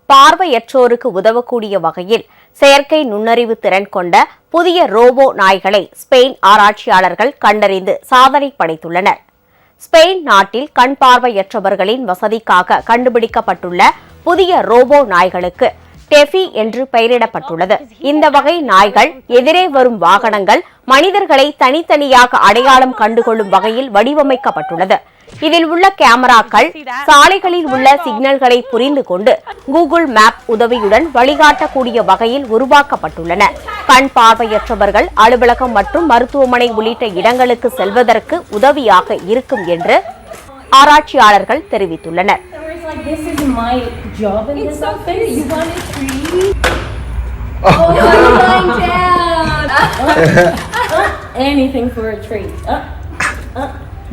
பார்வையற்றோருக்கு உதவக்கூடிய வகையில் செயற்கை நுண்ணறிவு திறன் கொண்ட புதிய ரோபோ நாய்களை ஸ்பெயின் ஆராய்ச்சியாளர்கள் கண்டறிந்து சாதனை படைத்துள்ளனர். ஸ்பெயின் நாட்டில் கண் பார்வையற்றவர்களின் வசதிக்காக கண்டுபிடிக்கப்பட்டுள்ள புதிய ரோபோ நாய்களுக்கு டெஃபி என்று பெயரிடப்பட்டுள்ளது. இந்த வகை நாய்கள் எதிரே வரும் வாகனங்கள் மனிதர்களை தனித்தனியாக அடையாளம் கண்டுகொள்ளும் வகையில் வடிவமைக்கப்பட்டுள்ளது. இதில் உள்ள கேமராக்கள் சாலைகளில் உள்ள சிக்னல்களை புரிந்து கொண்டு கூகுள் மேப் உதவியுடன் வழிகாட்டக்கூடிய வகையில் உருவாக்கப்பட்டுள்ளன. கண் பார்வையற்றவர்கள் அலுவலகம் மற்றும் மருத்துவமனை உள்ளிட்ட இடங்களுக்கு செல்வதற்கு உதவியாக இருக்கும் என்று ஆராய்ச்சியாளர்கள் தெரிவித்துள்ளனர். This is my job in this office. You want a treat? Oh, you're lying down. Anything for a treat.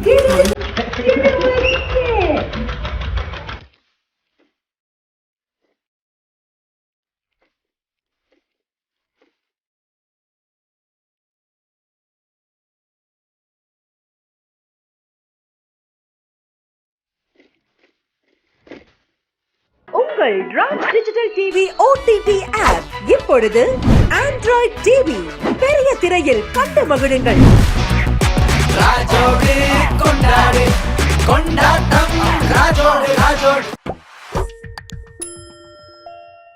Get it. You're gonna like it. உங்கள் Raj digital TV OTT app இப்பொழுது ஆண்ட்ராய்டு டிவி பெரிய திரையில் கண்டு மகிழுங்கள். ராஜோடு கொண்டாடு கொண்டாட்டம் ராஜோடு.